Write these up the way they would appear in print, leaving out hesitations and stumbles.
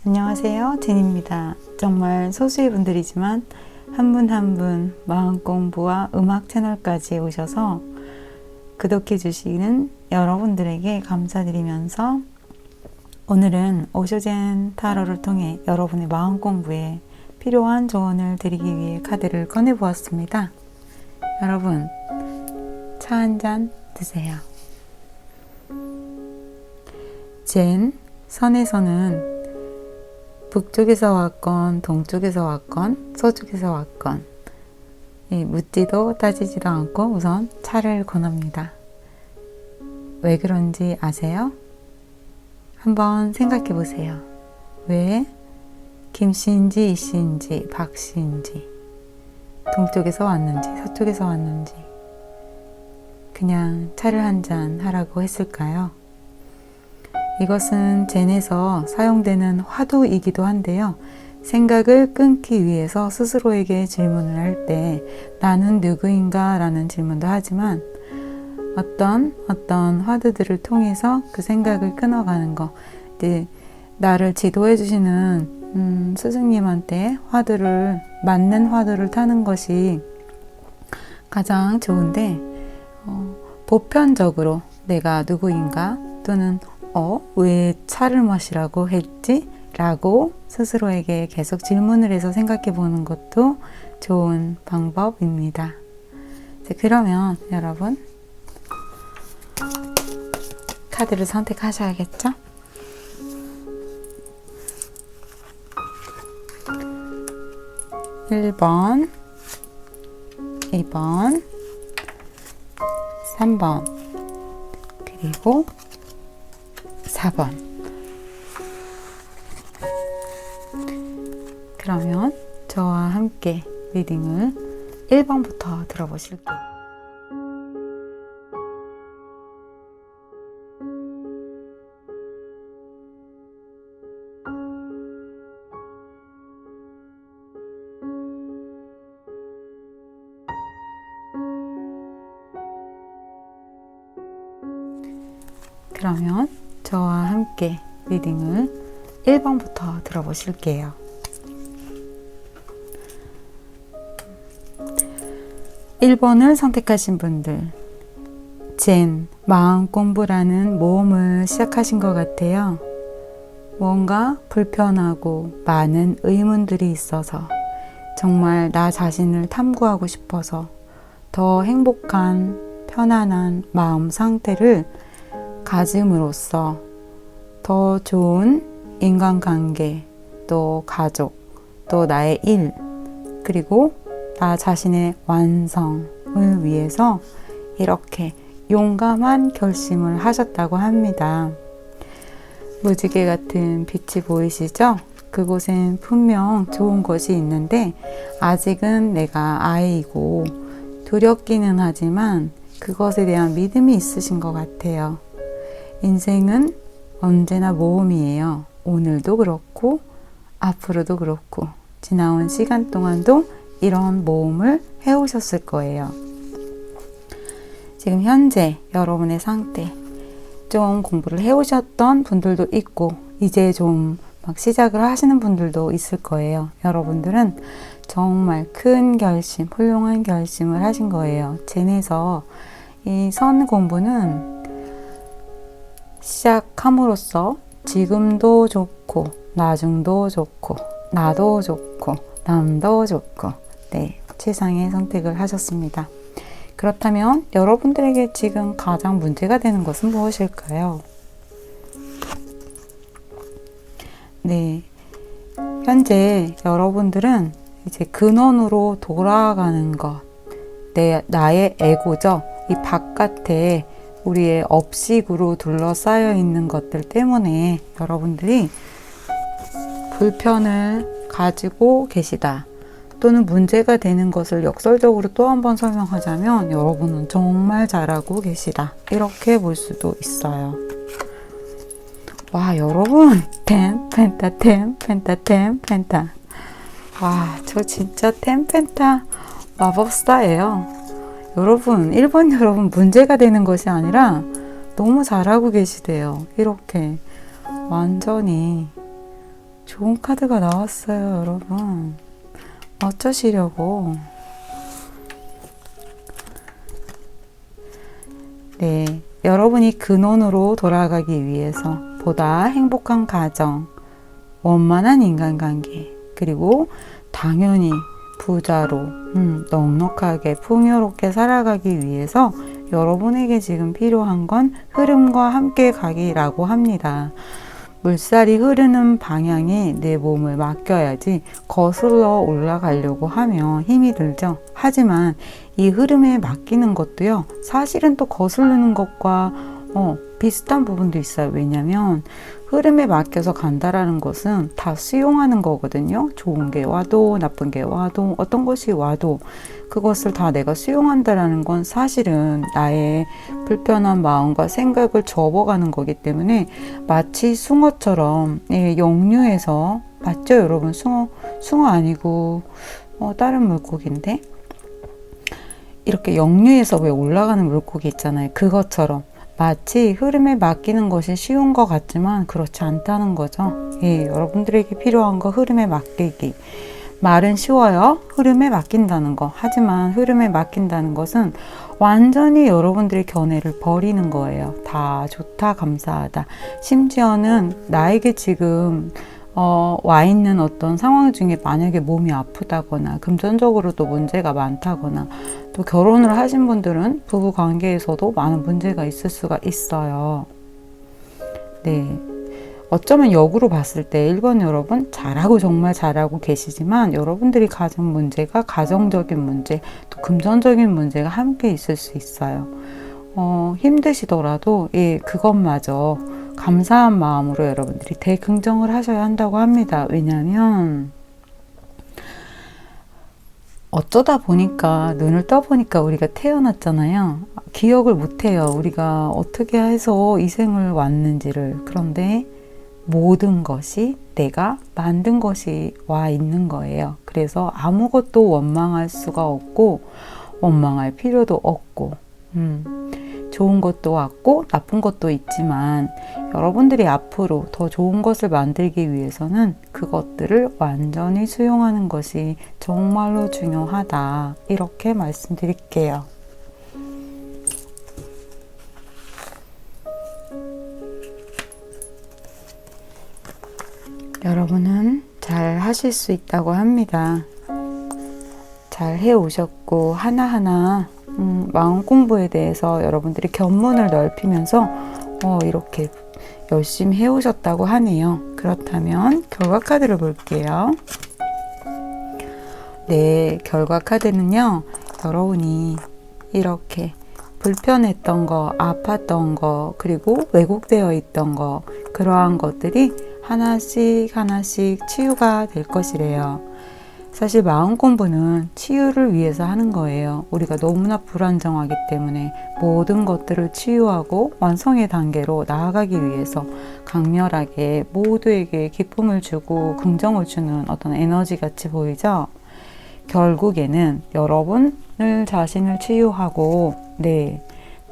안녕하세요, 진입니다. 정말 소수의 분들이지만 한 분 한 분 마음 공부와 음악 채널까지 오셔서 구독해 주시는 여러분들에게 감사드리면서 오늘은 오쇼젠 타로를 통해 여러분의 마음 공부에 필요한 조언을 드리기 위해 카드를 꺼내 보았습니다. 여러분, 차 한 잔 드세요. 젠 선에서는 북쪽에서 왔건 동쪽에서 왔건 서쪽에서 왔건 묻지도 따지지도 않고 우선 차를 권합니다. 왜 그런지 아세요? 한번 생각해 보세요. 왜 김씨인지 이씨인지 박씨인지 동쪽에서 왔는지 서쪽에서 왔는지 그냥 차를 한 잔 하라고 했을까요? 이것은 젠에서 사용되는 화두이기도 한데요. 생각을 끊기 위해서 스스로에게 질문을 할 때 나는 누구인가? 라는 질문도 하지만 어떤 화두들을 통해서 그 생각을 끊어가는 거, 나를 지도해 주시는 스승님한테 맞는 화두를 타는 것이 가장 좋은데, 보편적으로 내가 누구인가 또는 왜 차를 마시라고 했지? 라고 스스로에게 계속 질문을 해서 생각해 보는 것도 좋은 방법입니다. 그러면 여러분, 카드를 선택하셔야겠죠? (1번) (2번) (3번) 그리고 (4번) 그러면 저와 함께 리딩을 1번부터 들어보실게요. 그러면 저와 함께 리딩을 1번부터 들어보실게요. 1번을 선택하신 분들, 젠 마음 공부라는 모험을 시작하신 것 같아요. 뭔가 불편하고 많은 의문들이 있어서 정말 나 자신을 탐구하고 싶어서 더 행복한 편안한 마음 상태를 가짐으로써 더 좋은 인간관계, 또 가족, 또 나의 일, 그리고 나 자신의 완성을 위해서 이렇게 용감한 결심을 하셨다고 합니다. 무지개 같은 빛이 보이시죠? 그곳엔 분명 좋은 것이 있는데 아직은 내가 아이이고 두렵기는 하지만 그것에 대한 믿음이 있으신 것 같아요. 인생은 언제나 모험이에요. 오늘도 그렇고 앞으로도 그렇고 지나온 시간 동안도 이런 모험을 해오셨을 거예요. 지금 현재 여러분의 상태, 좀 공부를 해오셨던 분들도 있고 이제 좀 막 시작을 하시는 분들도 있을 거예요. 여러분들은 정말 큰 결심, 훌륭한 결심을 하신 거예요. 젠에서 이 선 공부는 시작함으로써 지금도 좋고 나중도 좋고 나도 좋고 남도 좋고 최상의 선택을 하셨습니다. 그렇다면 여러분들에게 지금 가장 문제가 되는 것은 무엇일까요? 현재 여러분들은 이제 근원으로 돌아가는 것, 나의 에고죠. 이 바깥에 우리의 업식으로 둘러싸여 있는 것들 때문에 여러분들이 불편을 가지고 계시다. 또는 문제가 되는 것을 역설적으로 또 한 번 설명하자면 여러분은 정말 잘하고 계시다. 이렇게 볼 수도 있어요. 와, 여러분, 펜타. 와, 저 진짜 펜타 마법사예요. 여러분, 1번 여러분 문제가 되는 것이 아니라 너무 잘하고 계시대요. 이렇게 완전히 좋은 카드가 나왔어요, 여러분. 어쩌시려고. 네, 여러분이 근원으로 돌아가기 위해서 보다 행복한 가정, 원만한 인간관계, 그리고 당연히 부자로 넉넉하게 풍요롭게 살아가기 위해서 여러분에게 지금 필요한 건 흐름과 함께 가기라고 합니다. 물살이 흐르는 방향에 내 몸을 맡겨야지 거슬러 올라가려고 하면 힘이 들죠. 하지만 이 흐름에 맡기는 것도요, 사실은 또 거스르는 것과 비슷한 부분도 있어요. 왜냐면 흐름에 맡겨서 간다라는 것은 다 수용하는 거거든요. 좋은 게 와도 나쁜 게 와도 어떤 것이 와도 그것을 다 내가 수용한다라는 건 사실은 나의 불편한 마음과 생각을 접어가는 거기 때문에 마치 숭어처럼 역류해서, 맞죠 여러분? 숭어 아니고 다른 물고기인데, 이렇게 역류해서 왜 올라가는 물고기 있잖아요. 그것처럼 마치 흐름에 맡기는 것이 쉬운 것 같지만 그렇지 않다는 거죠. 여러분들에게 필요한 거 흐름에 맡기기. 말은 쉬워요. 흐름에 맡긴다는 거. 하지만 흐름에 맡긴다는 것은 완전히 여러분들의 견해를 버리는 거예요. 다 좋다, 감사하다. 심지어는 나에게 지금 와 있는 어떤 상황 중에 만약에 몸이 아프다거나 금전적으로도 문제가 많다거나, 또 결혼을 하신 분들은 부부 관계에서도 많은 문제가 있을 수가 있어요. 네. 어쩌면 역으로 봤을 때 1번 여러분 잘하고 정말 잘하고 계시지만 여러분들이 가진 문제가 가정적인 문제, 또 금전적인 문제가 함께 있을 수 있어요. 힘드시더라도 그것마저 감사한 마음으로 여러분들이 대긍정을 하셔야 한다고 합니다. 왜냐하면 어쩌다 보니까 눈을 떠보니까 우리가 태어났잖아요. 기억을 못해요. 우리가 어떻게 해서 이 생을 왔는지를. 그런데 모든 것이 내가 만든 것이 와 있는 거예요. 그래서 아무것도 원망할 수가 없고 원망할 필요도 없고 좋은 것도 왔고 나쁜 것도 있지만 여러분들이 앞으로 더 좋은 것을 만들기 위해서는 그것들을 완전히 수용하는 것이 정말로 중요하다. 이렇게 말씀드릴게요. 여러분은 잘 하실 수 있다고 합니다. 잘 해오셨고 하나하나 마음 공부에 대해서 여러분들이 견문을 넓히면서 이렇게 열심히 해오셨다고 하네요. 그렇다면 결과 카드를 볼게요. 네, 결과 카드는요, 여러분이 이렇게 불편했던 거, 아팠던 거, 그리고 왜곡되어 있던 거, 그러한 것들이 하나씩 하나씩 치유가 될 것이래요. 사실 마음 공부는 치유를 위해서 하는 거예요. 우리가 너무나 불안정하기 때문에 모든 것들을 치유하고 완성의 단계로 나아가기 위해서 강렬하게 모두에게 기쁨을 주고 긍정을 주는 어떤 에너지 같이 보이죠? 결국에는 여러분을 자신을 치유하고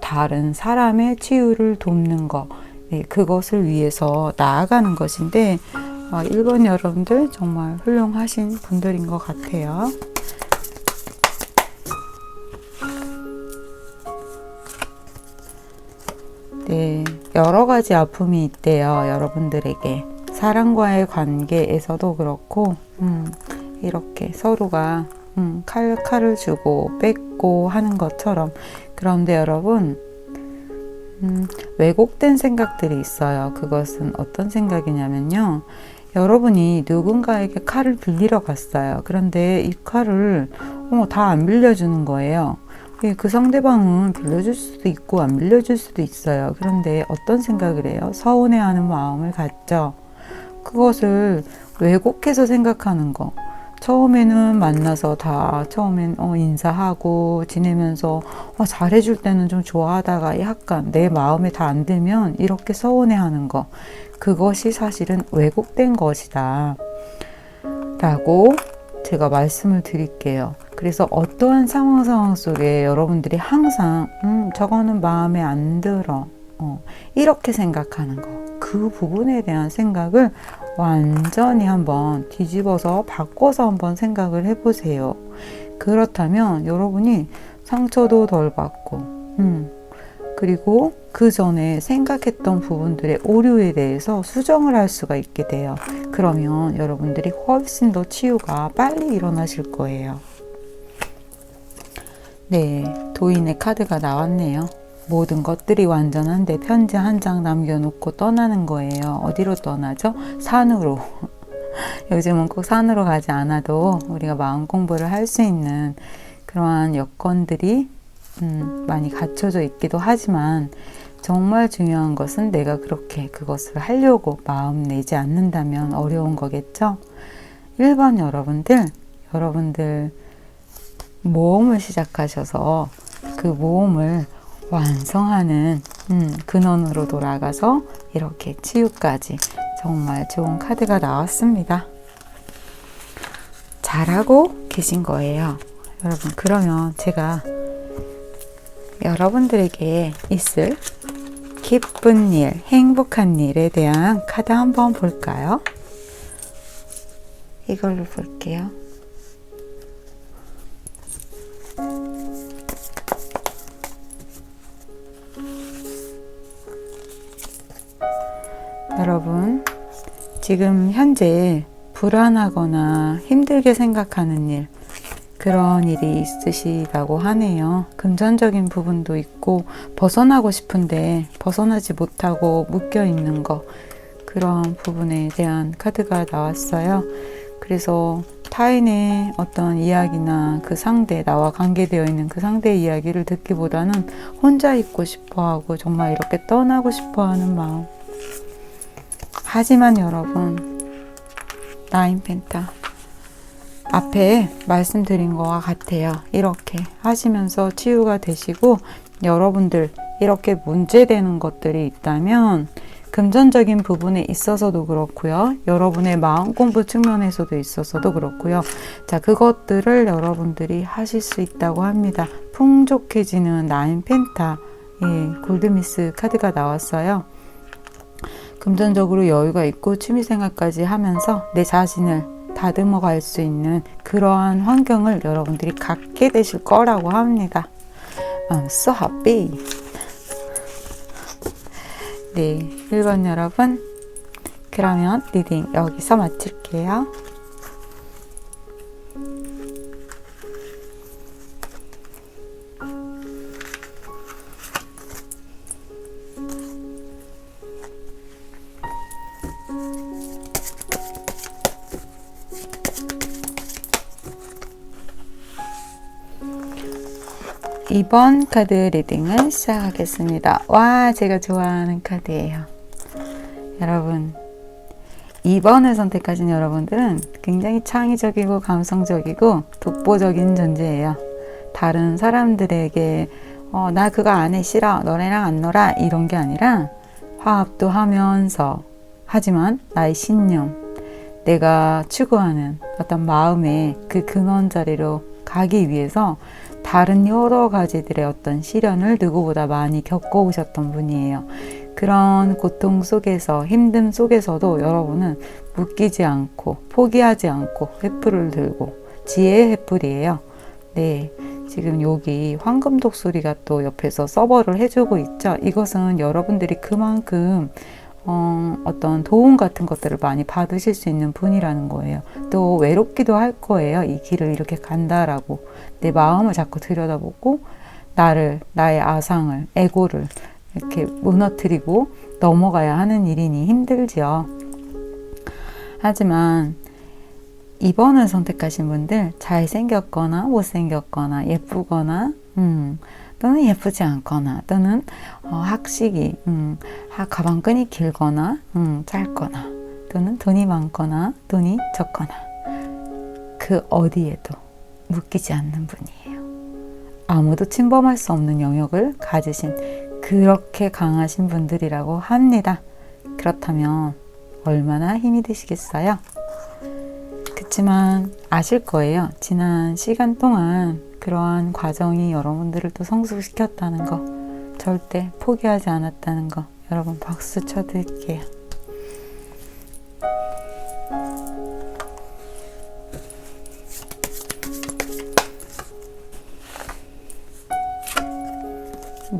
다른 사람의 치유를 돕는 것, 그것을 위해서 나아가는 것인데 1번 여러분들 정말 훌륭하신 분들인 것 같아요. 네, 여러 가지 아픔이 있대요. 여러분들에게. 사람과의 관계에서도 그렇고 이렇게 서로가 칼을 주고 뺏고 하는 것처럼. 그런데 여러분, 왜곡된 생각들이 있어요. 그것은 어떤 생각이냐면요, 여러분이 누군가에게 칼을 빌리러 갔어요. 그런데 이 칼을 다 안 빌려주는 거예요. 그 상대방은 빌려줄 수도 있고 안 빌려줄 수도 있어요. 그런데 어떤 생각을 해요? 서운해하는 마음을 갖죠. 그것을 왜곡해서 생각하는 거. 처음에는 만나서 다 처음엔 인사하고 지내면서 잘해줄 때는 좀 좋아하다가 약간 내 마음에 다 안 들면 이렇게 서운해하는 거, 그것이 사실은 왜곡된 것이다 라고 제가 말씀을 드릴게요. 그래서 어떠한 상황 속에 여러분들이 항상 저거는 마음에 안 들어 이렇게 생각하는 거, 그 부분에 대한 생각을 완전히 한번 뒤집어서 바꿔서 한번 생각을 해보세요. 그렇다면 여러분이 상처도 덜 받고, 그리고 그 전에 생각했던 부분들의 오류에 대해서 수정을 할 수가 있게 돼요. 그러면 여러분들이 훨씬 더 치유가 빨리 일어나실 거예요. 네, 도인의 카드가 나왔네요. 모든 것들이 완전한데 편지 한 장 남겨놓고 떠나는 거예요. 어디로 떠나죠? 산으로. 요즘은 꼭 산으로 가지 않아도 우리가 마음 공부를 할 수 있는 그러한 여건들이 많이 갖춰져 있기도 하지만, 정말 중요한 것은 내가 그렇게 그것을 하려고 마음 내지 않는다면 어려운 거겠죠? 1번 여러분들 모험을 시작하셔서 그 모험을 완성하는 근원으로 돌아가서 이렇게 치유까지 정말 좋은 카드가 나왔습니다. 잘하고 계신 거예요. 여러분, 그러면 제가 여러분들에게 있을 기쁜 일, 행복한 일에 대한 카드 한번 볼까요? 이걸로 볼게요. 여러분, 지금 현재 불안하거나 힘들게 생각하는 일, 그런 일이 있으시다고 하네요. 금전적인 부분도 있고 벗어나고 싶은데 벗어나지 못하고 묶여 있는 거, 그런 부분에 대한 카드가 나왔어요. 그래서 타인의 어떤 이야기나 그 상대, 나와 관계되어 있는 그 상대의 이야기를 듣기보다는 혼자 있고 싶어하고 정말 이렇게 떠나고 싶어하는 마음. 하지만 여러분, 나인 펜타 앞에 말씀드린 거와 같아요. 이렇게 하시면서 치유가 되시고, 여러분들 이렇게 문제되는 것들이 있다면 금전적인 부분에 있어서도 그렇고요, 여러분의 마음 공부 측면에서도 있어서도 그렇고요, 자, 그것들을 여러분들이 하실 수 있다고 합니다. 풍족해지는 나인 펜타, 골드미스 카드가 나왔어요. 금전적으로 여유가 있고 취미생활까지 하면서 내 자신을 다듬어 갈 수 있는 그러한 환경을 여러분들이 갖게 되실 거라고 합니다. I'm so happy. 네, 1번 여러분, 그러면 리딩 여기서 마칠게요. 이번 카드 리딩을 시작하겠습니다. 와, 제가 좋아하는 카드예요. 여러분, 2번을 선택하신 여러분들은 굉장히 창의적이고 감성적이고 독보적인 존재예요. 다른 사람들에게 나 그거 안 해, 싫어, 너네랑 안 놀아, 이런 게 아니라 화합도 하면서, 하지만 나의 신념, 내가 추구하는 어떤 마음의 그 근원 자리로 가기 위해서 다른 여러 가지들의 어떤 시련을 누구보다 많이 겪어오셨던 분이에요. 그런 고통 속에서, 힘듦 속에서도 여러분은 묶이지 않고 포기하지 않고 횃불을 들고, 지혜의 횃불이에요. 네, 지금 여기 황금 독수리가 또 옆에서 서버를 해주고 있죠. 이것은 여러분들이 그만큼 어떤 도움 같은 것들을 많이 받으실 수 있는 분이라는 거예요. 또 외롭기도 할 거예요. 이 길을 이렇게 간다라고 내 마음을 자꾸 들여다보고 나의 아상을, 에고를 이렇게 무너뜨리고 넘어가야 하는 일이니 힘들죠. 하지만 2번을 선택하신 분들, 잘생겼거나 못생겼거나 예쁘거나 또는 예쁘지 않거나, 또는 학식이 가방끈이 길거나 짧거나, 또는 돈이 많거나 돈이 적거나, 그 어디에도 묶이지 않는 분이에요. 아무도 침범할 수 없는 영역을 가지신 그렇게 강하신 분들이라고 합니다. 그렇다면 얼마나 힘이 드시겠어요? 그렇지만 아실 거예요. 지난 시간 동안 그러한 과정이 여러분들을 또 성숙시켰다는 거, 절대 포기하지 않았다는 거, 여러분 박수 쳐드릴게요.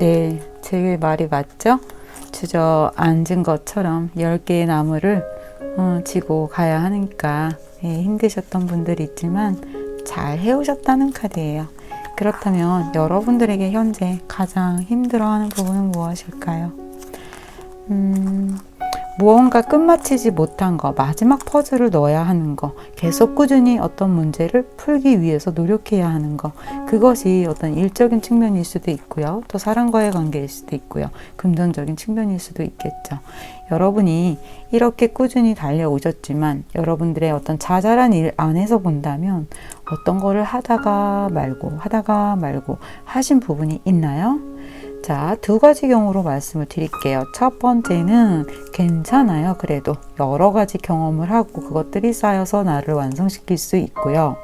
네, 제 말이 맞죠? 주저앉은 것처럼 10개의 나무를 지고 가야 하니까 힘드셨던 분들이 있지만 잘 해오셨다는 카드예요. 그렇다면 여러분들에게 현재 가장 힘들어하는 부분은 무엇일까요? 무언가 끝마치지 못한 거, 마지막 퍼즐을 넣어야 하는 거, 계속 꾸준히 어떤 문제를 풀기 위해서 노력해야 하는 거, 그것이 어떤 일적인 측면일 수도 있고요. 또 사람과의 관계일 수도 있고요. 금전적인 측면일 수도 있겠죠. 여러분이 이렇게 꾸준히 달려오셨지만 여러분들의 어떤 자잘한 일 안에서 본다면 어떤 거를 하다가 말고 하신 부분이 있나요? 자, 두 가지 경우로 말씀을 드릴게요. 첫 번째는 괜찮아요. 그래도 여러 가지 경험을 하고 그것들이 쌓여서 나를 완성시킬 수 있고요.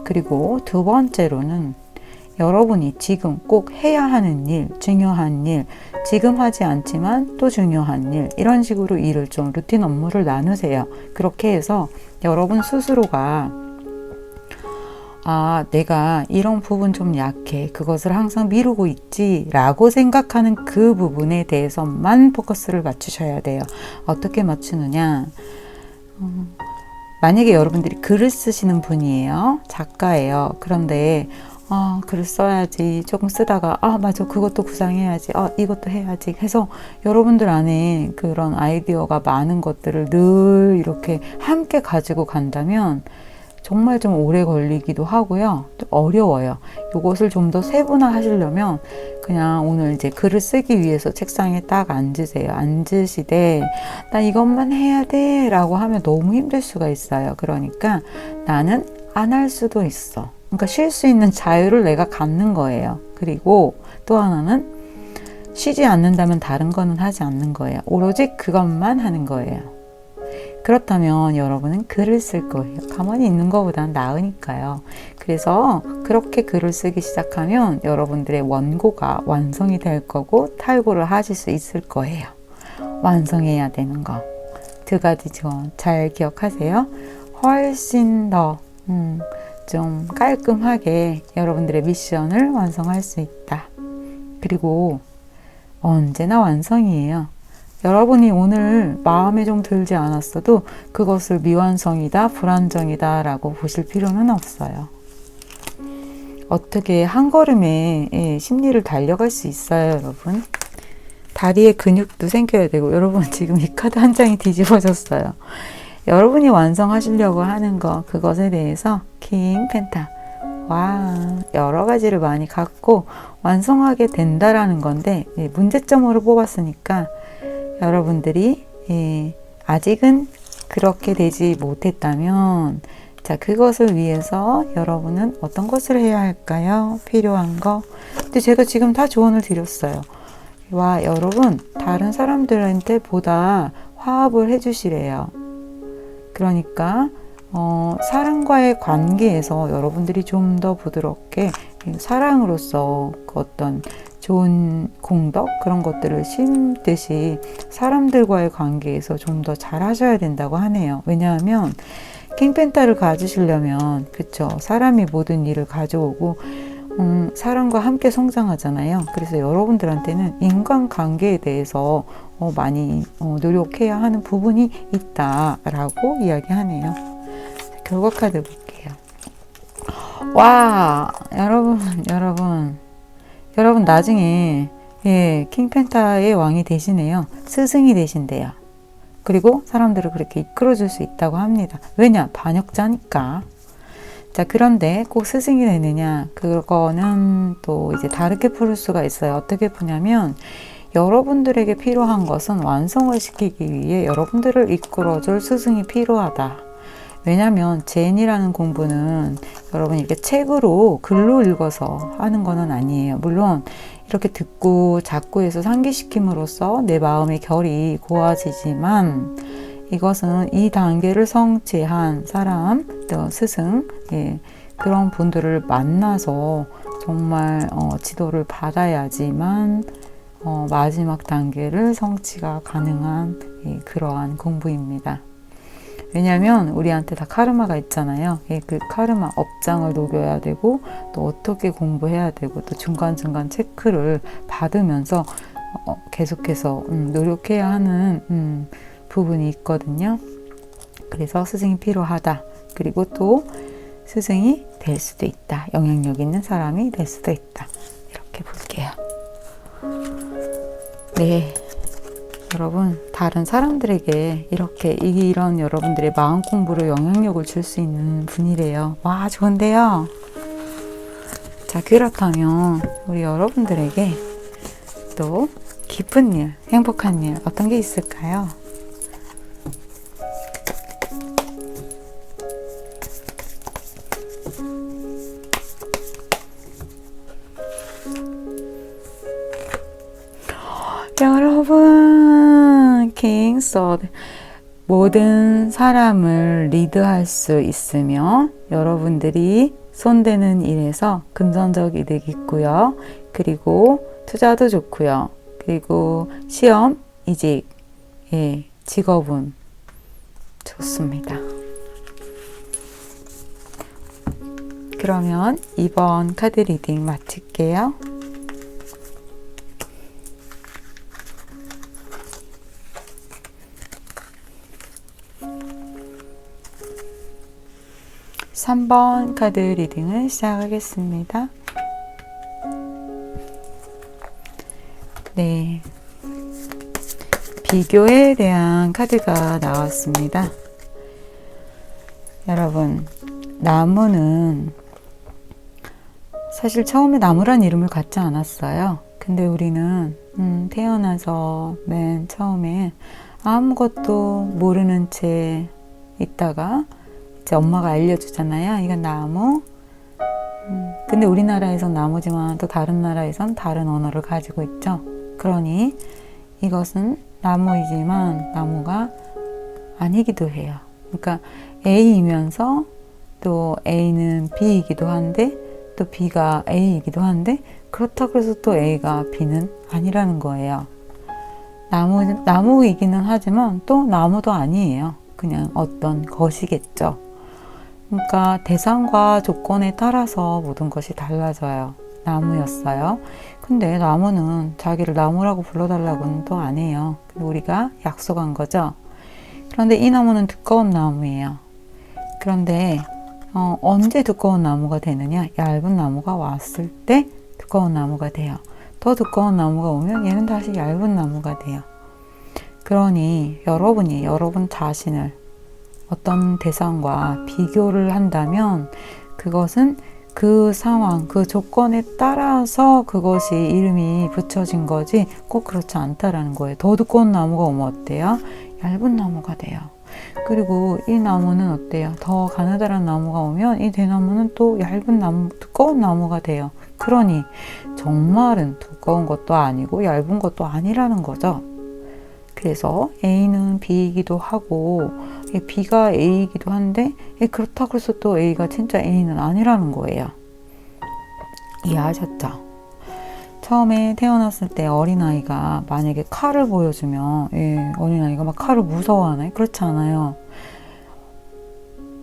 그리고 두 번째로는 여러분이 지금 꼭 해야 하는 일, 중요한 일, 지금 하지 않지만 또 중요한 일, 이런 식으로 일을 좀 루틴 업무를 나누세요. 그렇게 해서 여러분 스스로가 내가 이런 부분 좀 약해. 그것을 항상 미루고 있지. 라고 생각하는 그 부분에 대해서만 포커스를 맞추셔야 돼요. 어떻게 맞추느냐? 만약에 여러분들이 글을 쓰시는 분이에요. 작가예요. 그런데 글을 써야지. 조금 쓰다가 맞아. 그것도 구상해야지. 이것도 해야지. 해서 여러분들 안에 그런 아이디어가 많은 것들을 늘 이렇게 함께 가지고 간다면 정말 좀 오래 걸리기도 하고요. 좀 어려워요. 이것을 좀 더 세분화 하시려면 그냥 오늘 이제 글을 쓰기 위해서 책상에 딱 앉으세요. 앉으시되 나 이것만 해야 돼 라고 하면 너무 힘들 수가 있어요. 그러니까 나는 안 할 수도 있어. 그러니까 쉴 수 있는 자유를 내가 갖는 거예요. 그리고 또 하나는 쉬지 않는다면 다른 거는 하지 않는 거예요. 오로지 그것만 하는 거예요. 그렇다면 여러분은 글을 쓸 거예요. 가만히 있는 것보다는 나으니까요. 그래서 그렇게 글을 쓰기 시작하면 여러분들의 원고가 완성이 될 거고 탈고를 하실 수 있을 거예요. 완성해야 되는 거. 두 가지죠. 잘 기억하세요. 훨씬 더 좀 깔끔하게 여러분들의 미션을 완성할 수 있다. 그리고 언제나 완성이에요. 여러분이 오늘 마음에 좀 들지 않았어도 그것을 미완성이다, 불완전이다 라고 보실 필요는 없어요. 어떻게 한 걸음에 심리를 달려갈 수 있어요, 여러분? 다리에 근육도 생겨야 되고, 여러분 지금 이 카드 한 장이 뒤집어졌어요. 여러분이 완성하시려고 하는 거, 그것에 대해서 킹 펜타. 여러 가지를 많이 갖고 완성하게 된다라는 건데, 문제점으로 뽑았으니까 여러분들이 아직은 그렇게 되지 못했다면 자, 그것을 위해서 여러분은 어떤 것을 해야 할까요? 필요한 거. 근데 제가 지금 다 조언을 드렸어요. 여러분 다른 사람들한테 보다 화합을 해주시래요. 그러니까 사랑과의 관계에서 여러분들이 좀 더 부드럽게 사랑으로서 그 어떤 좋은 공덕 그런 것들을 심듯이 사람들과의 관계에서 좀 더 잘 하셔야 된다고 하네요. 왜냐하면 킹펜타를 가지시려면 그쵸, 사람이 모든 일을 가져오고 사람과 함께 성장하잖아요. 그래서 여러분들한테는 인간관계에 대해서 많이 노력해야 하는 부분이 있다라고 이야기하네요. 결과 카드 볼게요. 여러분 나중에 킹펜타의 왕이 되시네요. 스승이 되신대요. 그리고 사람들을 그렇게 이끌어줄 수 있다고 합니다. 왜냐? 반역자니까. 자, 그런데 꼭 스승이 되느냐? 그거는 또 이제 다르게 풀 수가 있어요. 어떻게 푸냐면 여러분들에게 필요한 것은 완성을 시키기 위해 여러분들을 이끌어줄 스승이 필요하다. 왜냐면 젠이라는 공부는 여러분 이렇게 책으로 글로 읽어서 하는 거는 아니에요. 물론 이렇게 듣고 자꾸 해서 상기시킴으로써 내 마음의 결이 고와지지만 이것은 이 단계를 성취한 사람, 또 스승, 그런 분들을 만나서 정말 지도를 받아야지만 마지막 단계를 성취가 가능한 그러한 공부입니다. 왜냐면 우리한테 다 카르마가 있잖아요. 그 카르마 업장을 녹여야 되고 또 어떻게 공부해야 되고 또 중간중간 체크를 받으면서 계속해서 노력해야 하는 부분이 있거든요. 그래서 스승이 필요하다. 그리고 또 스승이 될 수도 있다. 영향력 있는 사람이 될 수도 있다. 이렇게 볼게요. 네. 여러분, 다른 사람들에게 이렇게 이런 여러분들의 마음 공부로 영향력을 줄 수 있는 분이래요. 와, 좋은데요? 자, 그렇다면 우리 여러분들에게 또 기쁜 일, 행복한 일 어떤 게 있을까요? 여러분, 킹 소드 모든 사람을 리드할 수 있으며 여러분들이 손대는 일에서 금전적 이득이 있고요. 그리고 투자도 좋고요. 그리고 시험, 이직, 직업은 좋습니다. 그러면 이번 카드 리딩 마칠게요. (3번) 카드 리딩을 시작하겠습니다. 네, 비교에 대한 카드가 나왔습니다. 여러분, 나무는 사실 처음에 나무란 이름을 갖지 않았어요. 근데 우리는 태어나서 맨 처음에 아무것도 모르는 채 있다가 이제 엄마가 알려주잖아요. 이건 나무. 근데 우리나라에선 나무지만 또 다른 나라에선 다른 언어를 가지고 있죠. 그러니 이것은 나무이지만 나무가 아니기도 해요. 그러니까 A이면서 또 A는 B이기도 한데 또 B가 A이기도 한데 그렇다고 해서 또 A가 B는 아니라는 거예요. 나무이기는 하지만 또 나무도 아니에요. 그냥 어떤 것이겠죠. 그러니까 대상과 조건에 따라서 모든 것이 달라져요. 나무였어요. 근데 나무는 자기를 나무라고 불러달라고는 또 안 해요. 우리가 약속한 거죠. 그런데 이 나무는 두꺼운 나무예요. 그런데 언제 두꺼운 나무가 되느냐? 얇은 나무가 왔을 때 두꺼운 나무가 돼요. 더 두꺼운 나무가 오면 얘는 다시 얇은 나무가 돼요. 그러니 여러분이 여러분 자신을 어떤 대상과 비교를 한다면 그것은 그 상황, 그 조건에 따라서 그것이 이름이 붙여진 거지 꼭 그렇지 않다라는 거예요. 더 두꺼운 나무가 오면 어때요? 얇은 나무가 돼요. 그리고 이 나무는 어때요? 더 가느다란 나무가 오면 이 대나무는 또 얇은 나무, 두꺼운 나무가 돼요. 그러니 정말은 두꺼운 것도 아니고 얇은 것도 아니라는 거죠. 그래서 A는 B이기도 하고 B가 A이기도 한데 그렇다고 해서 또 A가 진짜 A는 아니라는 거예요. 이해하셨죠? 처음에 태어났을 때 어린아이가 만약에 칼을 보여주면 어린아이가 막 칼을 무서워하나요? 그렇지 않아요.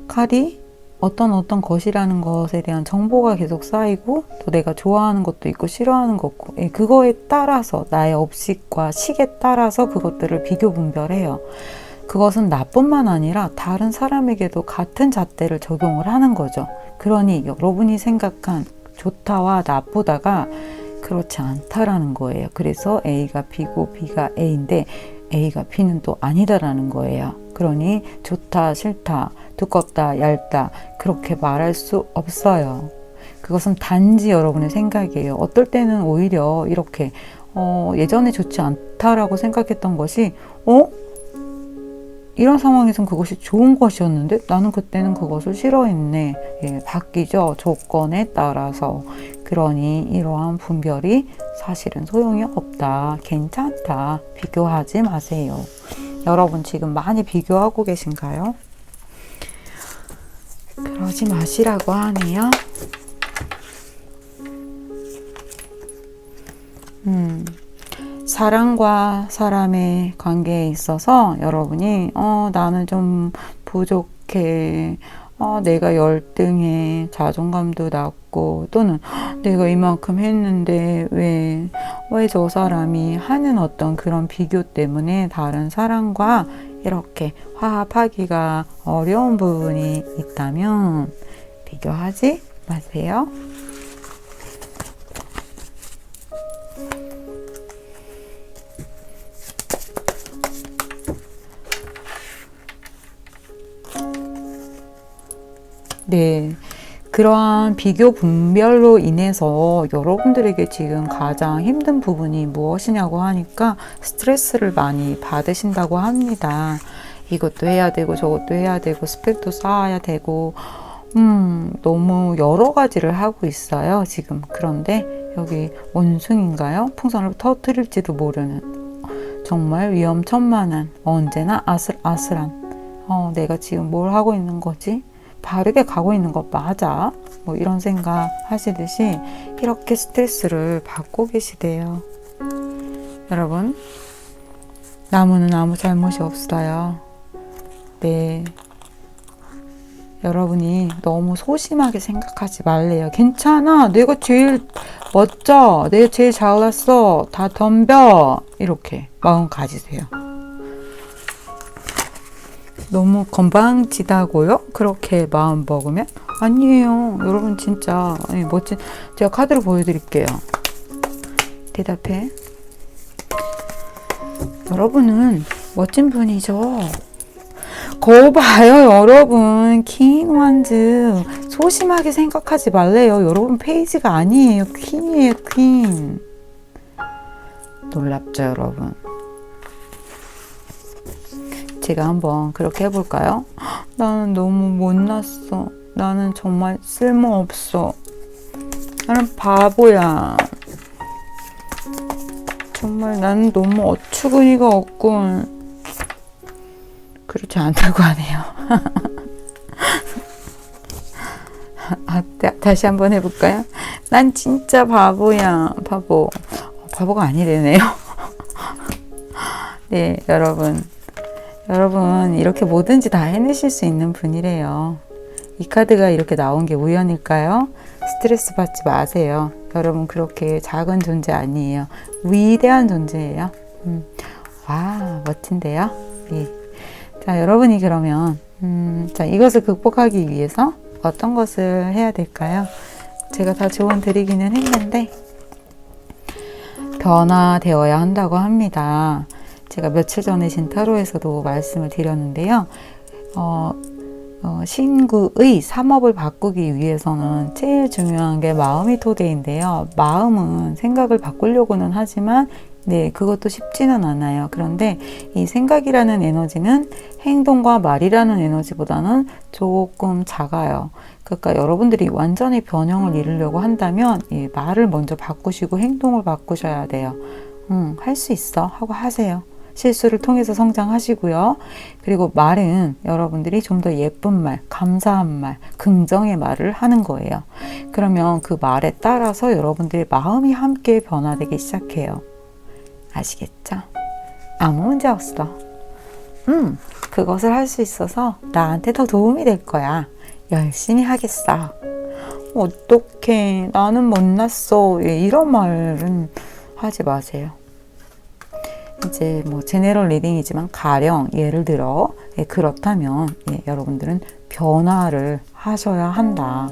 칼이 어떤 것이라는 것에 대한 정보가 계속 쌓이고 또 내가 좋아하는 것도 있고 싫어하는 것도 있고 그거에 따라서 나의 업식과 식에 따라서 그것들을 비교 분별해요. 그것은 나뿐만 아니라 다른 사람에게도 같은 잣대를 적용을 하는 거죠. 그러니 여러분이 생각한 좋다와 나쁘다가 그렇지 않다라는 거예요. 그래서 A가 B고 B가 A인데 A가 B는 또 아니다라는 거예요. 그러니 좋다, 싫다, 두껍다, 얇다 그렇게 말할 수 없어요. 그것은 단지 여러분의 생각이에요. 어떨 때는 오히려 이렇게 예전에 좋지 않다라고 생각했던 것이 이런 상황에선 그것이 좋은 것이었는데 나는 그때는 그것을 싫어했네. 바뀌죠. 조건에 따라서. 그러니 이러한 분별이 사실은 소용이 없다. 괜찮다. 비교하지 마세요. 여러분 지금 많이 비교하고 계신가요? 그러지 마시라고 하네요. 사람과 사람의 관계에 있어서 여러분이 나는 좀 부족해. 내가 열등해. 자존감도 낮고, 또는 내가 이만큼 했는데 왜 저 사람이 하는 어떤 그런 비교 때문에 다른 사람과 이렇게 화합하기가 어려운 부분이 있다면 비교하지 마세요. 네, 그러한 비교 분별로 인해서 여러분들에게 지금 가장 힘든 부분이 무엇이냐고 하니까 스트레스를 많이 받으신다고 합니다. 이것도 해야 되고 저것도 해야 되고 스펙도 쌓아야 되고 너무 여러 가지를 하고 있어요, 지금. 그런데 여기 원숭인가요? 풍선을 터뜨릴지도 모르는 정말 위험천만한, 언제나 아슬아슬한 내가 지금 뭘 하고 있는 거지? 바르게 가고 있는 거 맞아? 뭐 이런 생각 하시듯이 이렇게 스트레스를 받고 계시대요. 여러분, 나무는 아무 잘못이 없어요. 네, 여러분이 너무 소심하게 생각하지 말래요. 괜찮아, 내가 제일 멋져, 내가 제일 잘났어, 다 덤벼, 이렇게 마음 가지세요. 너무 건방지다고요? 그렇게 마음 먹으면? 아니에요. 여러분 진짜 멋진, 제가 카드를 보여드릴게요. 대답해. 여러분은 멋진 분이죠. 거울 봐요, 여러분. 킹 완즈. 소심하게 생각하지 말래요. 여러분 페이지가 아니에요. 퀸이에요, 퀸. 놀랍죠, 여러분? 제가 한번 그렇게 해볼까요? 나는 너무 못났어. 나는 정말 쓸모없어. 나는 바보야. 정말 나는 너무 어처구니가 없군. 그렇지 않다고 하네요. 다시 한번 해볼까요? 난 진짜 바보야. 바보가 아니래네요. 네, 여러분 이렇게 뭐든지 다 해내실 수 있는 분이래요. 이 카드가 이렇게 나온 게 우연일까요? 스트레스 받지 마세요. 여러분 그렇게 작은 존재 아니에요. 위대한 존재예요. 와, 멋진데요? 네. 자, 여러분이 그러면 자, 이것을 극복하기 위해서 어떤 것을 해야 될까요? 제가 다 조언 드리기는 했는데 변화되어야 한다고 합니다. 제가 며칠 전에 진타로에서도 말씀을 드렸는데요. 신구의 삼업을 바꾸기 위해서는 제일 중요한 게 마음이 토대인데요. 마음은 생각을 바꾸려고는 하지만 네, 그것도 쉽지는 않아요. 그런데 이 생각이라는 에너지는 행동과 말이라는 에너지보다는 조금 작아요. 그러니까 여러분들이 완전히 변형을 이루려고 한다면 이 말을 먼저 바꾸시고 행동을 바꾸셔야 돼요. 할 수 있어 하고 하세요. 실수를 통해서 성장하시고요. 그리고 말은 여러분들이 좀 더 예쁜 말, 감사한 말, 긍정의 말을 하는 거예요. 그러면 그 말에 따라서 여러분들의 마음이 함께 변화되기 시작해요. 아시겠죠? 아무 문제 없어. 그것을 할 수 있어서 나한테 더 도움이 될 거야. 열심히 하겠어. 어떡해, 나는 못났어. 이런 말은 하지 마세요. 이제 뭐 제네럴 리딩이지만 가령 예를 들어 그렇다면 여러분들은 변화를 하셔야 한다.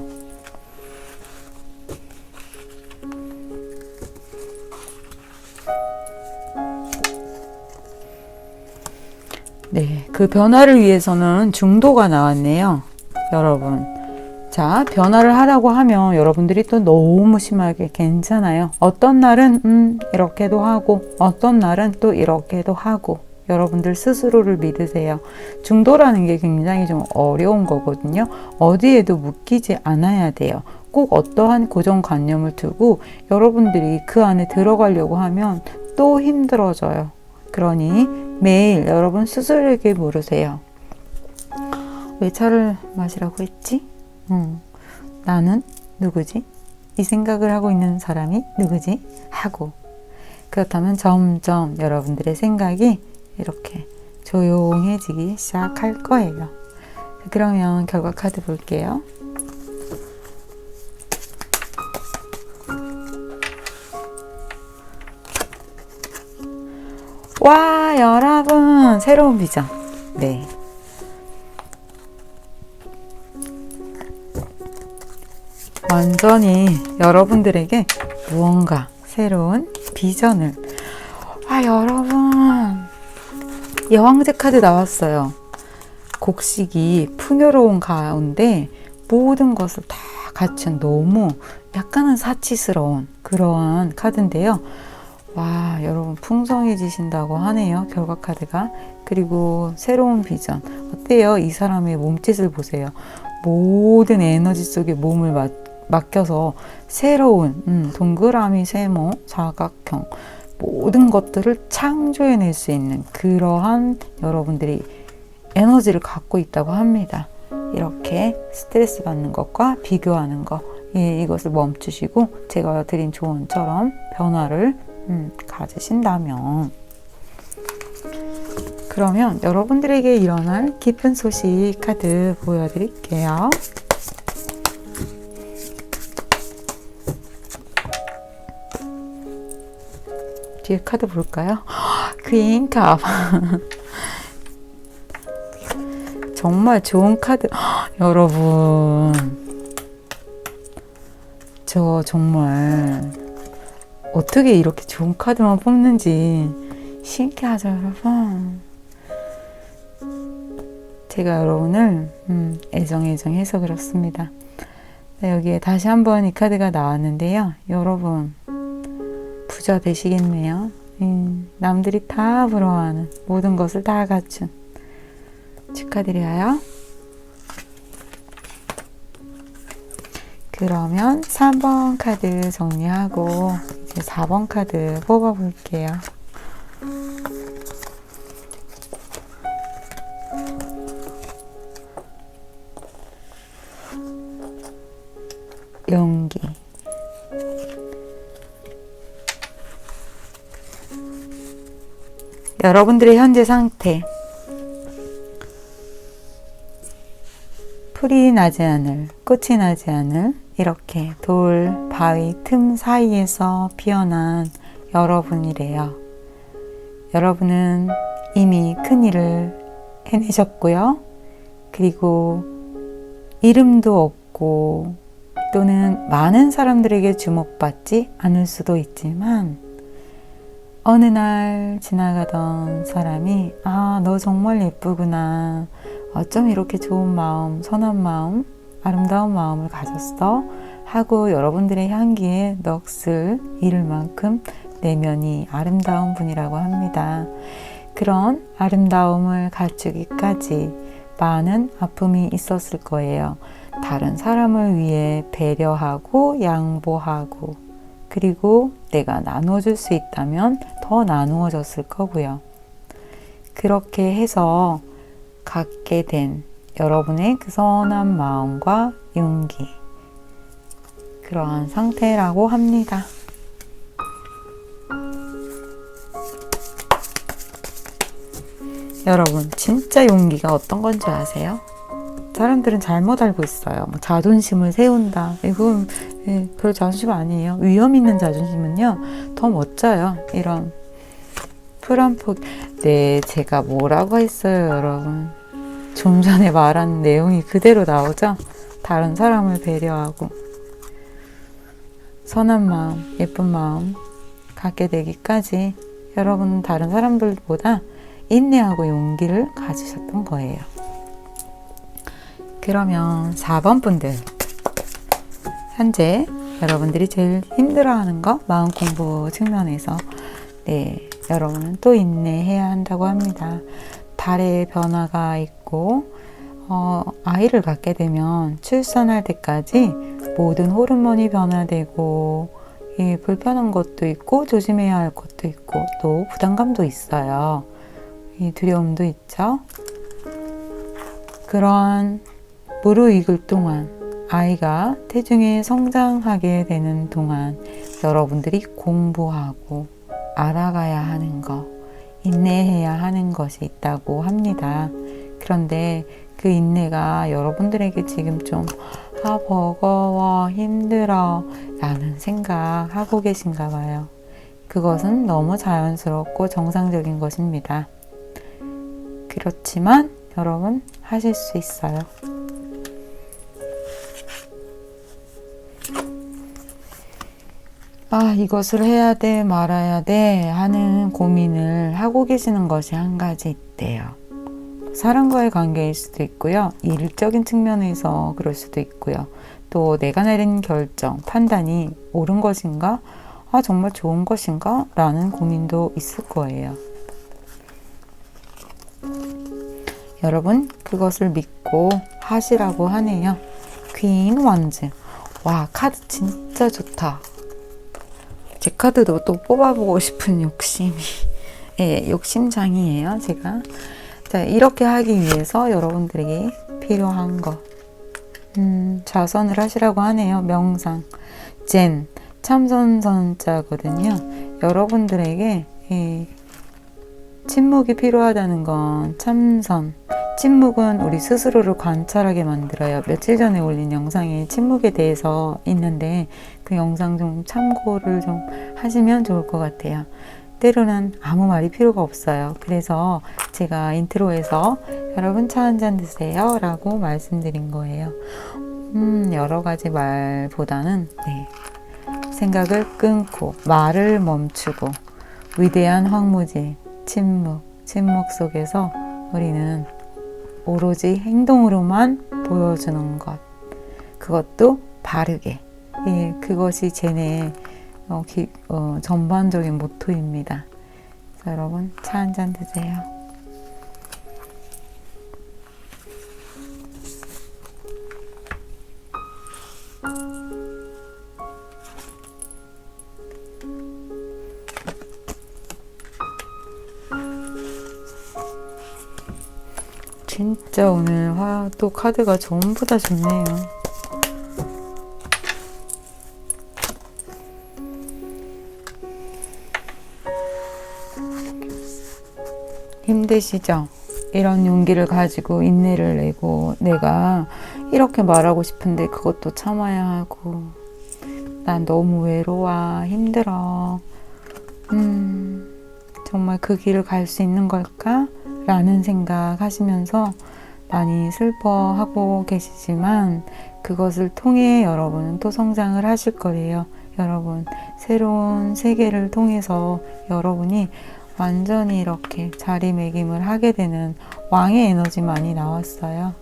네, 그 변화를 위해서는 중도가 나왔네요. 여러분, 자, 변화를 하라고 하면 여러분들이 또 너무 심하게 괜찮아요. 어떤 날은 이렇게도 하고 어떤 날은 또 이렇게도 하고 여러분들 스스로를 믿으세요. 중도라는 게 굉장히 좀 어려운 거거든요. 어디에도 묶이지 않아야 돼요. 꼭 어떠한 고정관념을 두고 여러분들이 그 안에 들어가려고 하면 또 힘들어져요. 그러니 매일 여러분 스스로에게 물으세요. 왜 차를 마시라고 했지? 나는 누구지? 이 생각을 하고 있는 사람이 누구지? 하고 그렇다면 점점 여러분들의 생각이 이렇게 조용해지기 시작할 거예요. 그러면 결과 카드 볼게요. 와, 여러분, 새로운 비전. 네. 완전히 여러분들에게 무언가 새로운 비전을. 와, 여러분, 여왕제 카드 나왔어요. 곡식이 풍요로운 가운데 모든 것을 다 갖춘 너무 약간은 사치스러운 그러한 카드인데요. 와, 여러분 풍성해지신다고 하네요. 결과 카드가. 그리고 새로운 비전. 어때요? 이 사람의 몸짓을 보세요. 모든 에너지 속에 몸을 맡겨서 새로운 동그라미, 세모, 사각형 모든 것들을 창조해낼 수 있는 그러한 여러분들이 에너지를 갖고 있다고 합니다. 이렇게 스트레스 받는 것과 비교하는 것, 이것을 멈추시고 제가 드린 조언처럼 변화를 가지신다면, 그러면 여러분들에게 일어날 기쁜 소식 카드 보여드릴게요. 뒤에 카드 볼까요? 퀸캅. 정말 좋은 카드. 여러분, 저 정말 어떻게 이렇게 좋은 카드만 뽑는지 신기하죠, 여러분. 제가 여러분을 애정해서 그렇습니다. 네, 여기에 다시 한번 이 카드가 나왔는데요. 여러분, 부자 되시겠네요. 남들이 다 부러워하는 모든 것을 다 갖춘, 축하드려요. 그러면 3번 카드 정리하고 이제 4번 카드 뽑아볼게요. 용기. 여러분들의 현재 상태. 풀이 나지 않을, 꽃이 나지 않을, 이렇게 돌, 바위 틈 사이에서 피어난 여러분이래요. 여러분은 이미 큰 일을 해내셨고요. 그리고 이름도 없고 또는 많은 사람들에게 주목받지 않을 수도 있지만, 어느 날 지나가던 사람이 너 정말 예쁘구나. 어쩜 이렇게 좋은 마음, 선한 마음, 아름다운 마음을 가졌어? 하고 여러분들의 향기에 넋을 잃을 만큼 내면이 아름다운 분이라고 합니다. 그런 아름다움을 갖추기까지 많은 아픔이 있었을 거예요. 다른 사람을 위해 배려하고 양보하고, 그리고 내가 나눠줄 수 있다면 더 나누어졌을 거고요. 그렇게 해서 갖게 된 여러분의 그 선한 마음과 용기, 그러한 상태라고 합니다. 여러분, 진짜 용기가 어떤 건지 아세요? 사람들은 잘못 알고 있어요. 자존심을 세운다. 이건 별 자존심 아니에요. 위험 있는 자존심은요, 더 멋져요. 이런 풀한 포기. 네, 제가 뭐라고 했어요, 여러분? 좀 전에 말한 내용이 그대로 나오죠? 다른 사람을 배려하고 선한 마음, 예쁜 마음 갖게 되기까지 여러분은 다른 사람들보다 인내하고 용기를 가지셨던 거예요. 그러면 4번 분들, 현재 여러분들이 제일 힘들어하는 거, 마음 공부 측면에서, 네, 여러분은 또 인내해야 한다고 합니다. 달의 변화가 있고, 아이를 갖게 되면 출산할 때까지 모든 호르몬이 변화되고, 불편한 것도 있고 조심해야 할 것도 있고 또 부담감도 있어요. 두려움도 있죠. 그런 무르익을 동안, 아이가 태중에 성장하게 되는 동안 여러분들이 공부하고 알아가야 하는 것, 인내해야 하는 것이 있다고 합니다. 그런데 그 인내가 여러분들에게 지금 좀 버거워, 힘들어 라는 생각하고 계신가 봐요. 그것은 너무 자연스럽고 정상적인 것입니다. 그렇지만 여러분 하실 수 있어요. 이것을 해야 돼 말아야 돼 하는 고민을 하고 계시는 것이 한 가지 있대요. 사람과의 관계일 수도 있고요. 일적인 측면에서 그럴 수도 있고요. 또 내가 내린 결정, 판단이 옳은 것인가? 정말 좋은 것인가? 라는 고민도 있을 거예요. 여러분 그것을 믿고 하시라고 하네요. 퀸 원즈. 와, 카드 진짜 좋다. 제 카드도 또 뽑아보고 싶은 욕심이 욕심장이에요 제가. 자, 이렇게 하기 위해서 여러분들에게 필요한 것 좌선을 하시라고 하네요. 명상, 젠, 참선선자거든요. 여러분들에게 침묵이 필요하다는 건 참선. 침묵은 우리 스스로를 관찰하게 만들어요. 며칠 전에 올린 영상에 침묵에 대해서 있는데 그 영상 좀 참고를 좀 하시면 좋을 것 같아요. 때로는 아무 말이 필요가 없어요. 그래서 제가 인트로에서 여러분 차 한잔 드세요 라고 말씀드린 거예요. 여러 가지 말보다는 생각을 끊고 말을 멈추고 위대한 황무지 침묵 속에서 우리는 오로지 행동으로만 보여주는 것, 그것도 바르게. 그것이 제네 전반적인 모토입니다. 자, 여러분 차 한잔 드세요. 진짜 오늘 또 카드가 전부 다 좋네요. 힘드시죠? 이런 용기를 가지고 인내를 내고 내가 이렇게 말하고 싶은데 그것도 참아야 하고 난 너무 외로워, 힘들어. 정말 그 길을 갈 수 있는 걸까? 라는 생각 하시면서 많이 슬퍼하고 계시지만 그것을 통해 여러분은 또 성장을 하실 거예요. 여러분 새로운 세계를 통해서 여러분이 완전히 이렇게 자리매김을 하게 되는 왕의 에너지만이 나왔어요.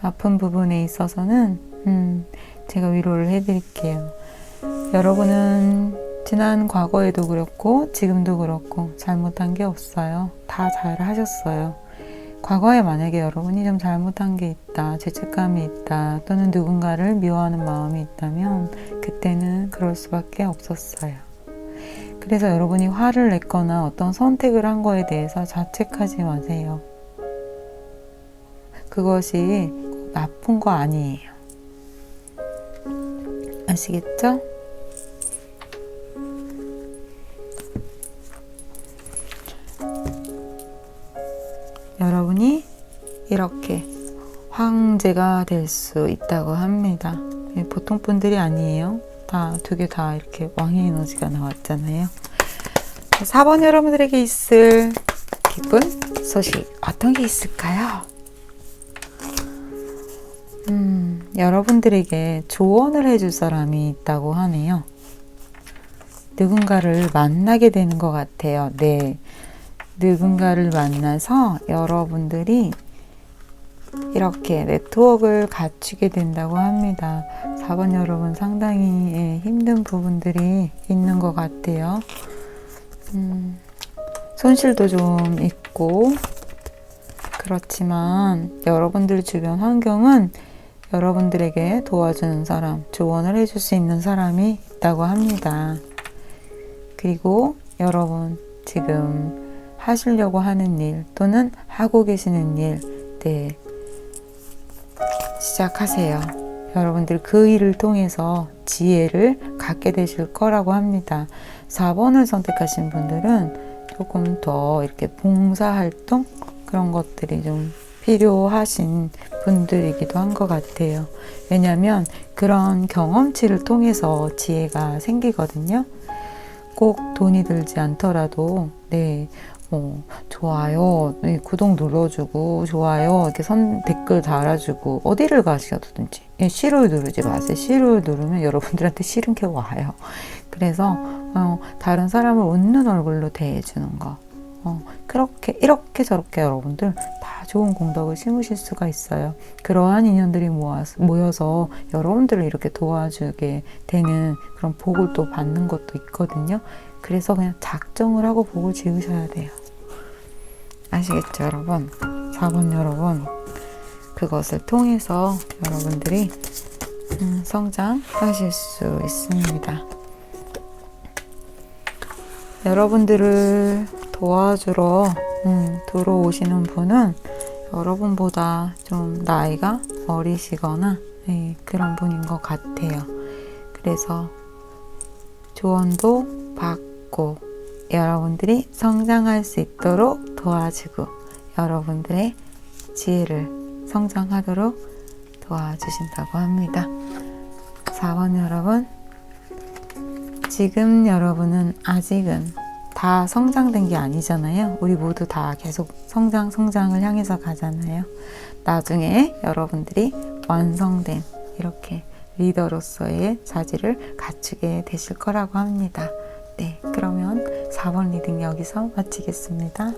아픈 부분에 있어서는 제가 위로를 해드릴게요. 여러분은 지난 과거에도 그렇고 지금도 그렇고 잘못한 게 없어요. 다 잘하셨어요. 과거에 만약에 여러분이 좀 잘못한 게 있다, 죄책감이 있다, 또는 누군가를 미워하는 마음이 있다면 그때는 그럴 수밖에 없었어요. 그래서 여러분이 화를 냈거나 어떤 선택을 한 거에 대해서 자책하지 마세요. 그것이 나쁜 거 아니에요. 아시겠죠? 여러분이 이렇게 황제가 될 수 있다고 합니다. 보통 분들이 아니에요. 두 개 다 이렇게 왕의 에너지가 나왔잖아요. 4번 여러분들에게 있을 기쁜 소식 어떤 게 있을까요? 여러분들에게 조언을 해줄 사람이 있다고 하네요. 누군가를 만나게 되는 것 같아요. 네, 누군가를 만나서 여러분들이 이렇게 네트워크를 갖추게 된다고 합니다. 4번 여러분 상당히 힘든 부분들이 있는 것 같아요. 손실도 좀 있고 그렇지만 여러분들 주변 환경은 여러분들에게 도와주는 사람, 조언을 해줄 수 있는 사람이 있다고 합니다. 그리고 여러분 지금 하시려고 하는 일 또는 하고 계시는 일 시작하세요. 여러분들 그 일을 통해서 지혜를 갖게 되실 거라고 합니다. 4번을 선택하신 분들은 조금 더 이렇게 봉사활동 그런 것들이 좀 필요하신 분들이기도 한 것 같아요. 왜냐하면 그런 경험치를 통해서 지혜가 생기거든요. 꼭 돈이 들지 않더라도 좋아요, 구독 눌러주고 좋아요 이렇게 댓글 달아주고 어디를 가셔도든지 싫어요 누르지 마세요. 싫어요 누르면 여러분들한테 싫은 게 와요. 그래서 다른 사람을 웃는 얼굴로 대해주는 거 그렇게 이렇게 저렇게 여러분들 다 좋은 공덕을 심으실 수가 있어요. 그러한 인연들이 모여서 여러분들을 이렇게 도와주게 되는 그런 복을 또 받는 것도 있거든요. 그래서 그냥 작정을 하고 복을 지으셔야 돼요. 아시겠죠 여러분? 4번 여러분, 그것을 통해서 여러분들이 성장하실 수 있습니다. 여러분들을 도와주러 들어오시는 분은 여러분보다 좀 나이가 어리시거나 그런 분인 것 같아요. 그래서 조언도 받고 여러분들이 성장할 수 있도록 도와주고 여러분들의 지혜를 성장하도록 도와주신다고 합니다. 4번 여러분, 지금 여러분은 아직은 다 성장된 게 아니잖아요. 우리 모두 다 계속 성장을 향해서 가잖아요. 나중에 여러분들이 완성된 이렇게 리더로서의 자질을 갖추게 되실 거라고 합니다. 네, 그러면 4번 리딩 여기서 마치겠습니다.